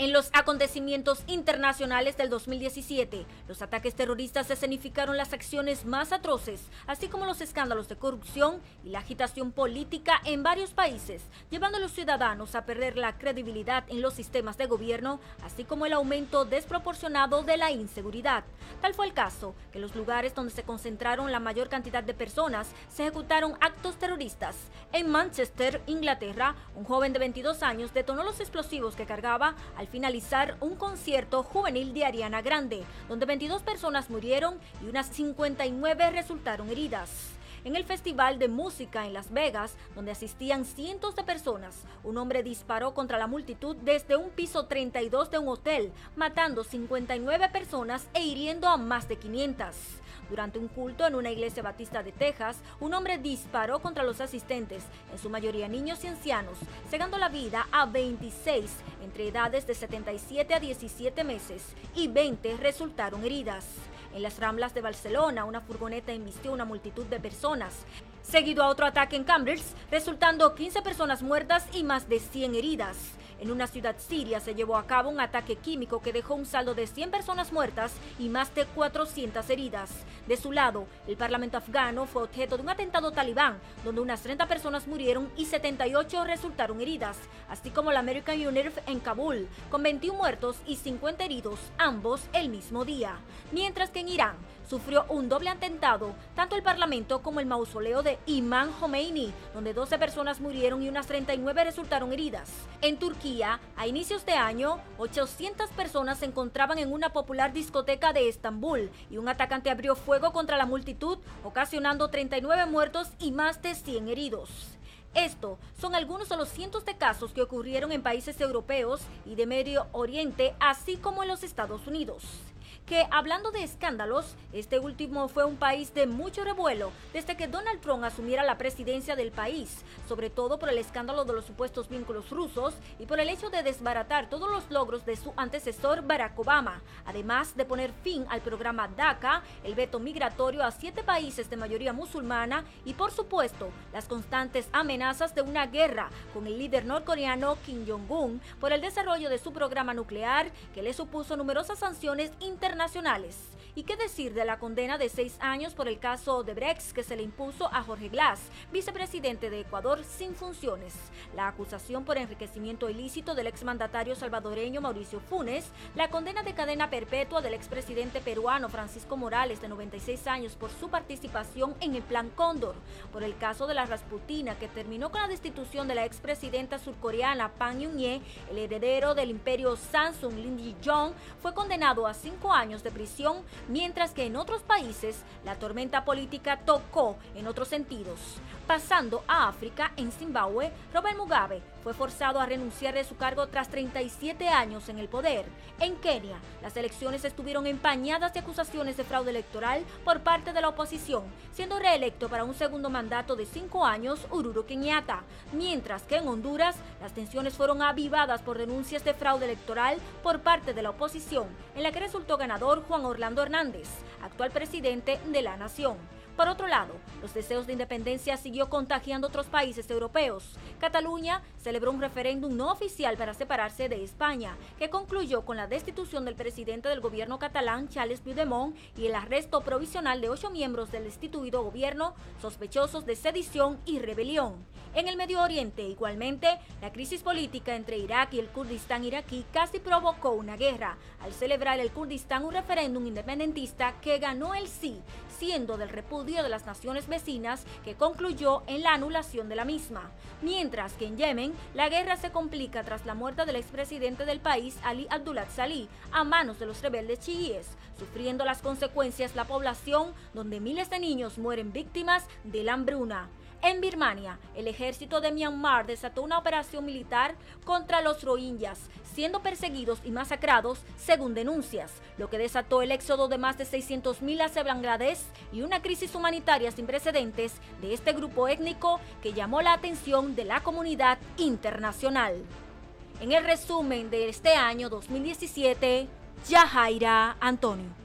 En los acontecimientos internacionales del 2017, los ataques terroristas escenificaron las acciones más atroces, así como los escándalos de corrupción y la agitación política en varios países, llevando a los ciudadanos a perder la credibilidad en los sistemas de gobierno, así como el aumento desproporcionado de la inseguridad. Tal fue el caso que en los lugares donde se concentraron la mayor cantidad de personas se ejecutaron actos terroristas. En Manchester, Inglaterra, un joven de 22 años detonó los explosivos que cargaba al finalizar un concierto juvenil de Ariana Grande, donde 22 personas murieron y unas 59 resultaron heridas. En el Festival de Música en Las Vegas, donde asistían cientos de personas, un hombre disparó contra la multitud desde un piso 32 de un hotel, matando 59 personas e hiriendo a más de 500. Durante un culto en una iglesia batista de Texas, un hombre disparó contra los asistentes, en su mayoría niños y ancianos, cegando la vida a 26 entre edades de 77 a 17 meses y 20 resultaron heridas. En las Ramblas de Barcelona, una furgoneta embistió una multitud de personas, seguido a otro ataque en Cambridge, resultando 15 personas muertas y más de 100 heridas. En una ciudad siria se llevó a cabo un ataque químico que dejó un saldo de 100 personas muertas y más de 400 heridas. De su lado, el parlamento afgano fue objeto de un atentado talibán, donde unas 30 personas murieron y 78 resultaron heridas, así como la American UNIF en Kabul, con 21 muertos y 50 heridos, ambos el mismo día. Mientras que en Irán sufrió un doble atentado, tanto el parlamento como el mausoleo de Imam Khomeini, donde 12 personas murieron y unas 39 resultaron heridas. En Turquía, a inicios de año, 800 personas se encontraban en una popular discoteca de Estambul y un atacante abrió fuego contra la multitud, ocasionando 39 muertos y más de 100 heridos. Estos son algunos de los cientos de casos que ocurrieron en países europeos y de Medio Oriente, así como en los Estados Unidos. Que hablando de escándalos, este último fue un país de mucho revuelo desde que Donald Trump asumiera la presidencia del país, sobre todo por el escándalo de los supuestos vínculos rusos y por el hecho de desbaratar todos los logros de su antecesor Barack Obama, además de poner fin al programa DACA, el veto migratorio a 7 países de mayoría musulmana y por supuesto las constantes amenazas de una guerra con el líder norcoreano Kim Jong-un por el desarrollo de su programa nuclear, que le supuso numerosas sanciones internacionales. ¿Y qué decir de la condena de 6 años por el caso Odebrecht que se le impuso a Jorge Glass, vicepresidente de Ecuador sin funciones? La acusación por enriquecimiento ilícito del exmandatario salvadoreño Mauricio Funes, la condena de cadena perpetua del expresidente peruano Francisco Morales de 96 años por su participación en el Plan Cóndor, por el caso de la Rasputina que terminó con la destitución de la expresidenta surcoreana Park Geun-hye, el heredero del imperio Samsung Lee Ji-yong fue condenado a 5 años de prisión, mientras que en otros países la tormenta política tocó en otros sentidos. Pasando a África, en Zimbabue, Robert Mugabe fue forzado a renunciar de su cargo tras 37 años en el poder. En Kenia, las elecciones estuvieron empañadas de acusaciones de fraude electoral por parte de la oposición, siendo reelecto para un segundo mandato de 5 años Uhuru Kenyatta, mientras que en Honduras las tensiones fueron avivadas por denuncias de fraude electoral por parte de la oposición, en la que resultó ganador Juan Orlando Hernández, actual presidente de la nación. Por otro lado, los deseos de independencia siguió contagiando otros países europeos. Cataluña celebró un referéndum no oficial para separarse de España, que concluyó con la destitución del presidente del gobierno catalán, Charles Puigdemont, y el arresto provisional de 8 miembros del destituido gobierno sospechosos de sedición y rebelión. En el Medio Oriente, igualmente, la crisis política entre Irak y el Kurdistán iraquí casi provocó una guerra, al celebrar el Kurdistán un referéndum independentista que ganó el sí, siendo del repudio de las naciones vecinas que concluyó en la anulación de la misma. Mientras que en Yemen, la guerra se complica tras la muerte del expresidente del país, Ali Abdullah Salih, a manos de los rebeldes chiíes, sufriendo las consecuencias la población, donde miles de niños mueren víctimas de la hambruna. En Birmania, el ejército de Myanmar desató una operación militar contra los rohingyas, siendo perseguidos y masacrados según denuncias, lo que desató el éxodo de más de 600.000 hacia Bangladesh y una crisis humanitaria sin precedentes de este grupo étnico que llamó la atención de la comunidad internacional. En el resumen de este año 2017, Yajaira Antonio.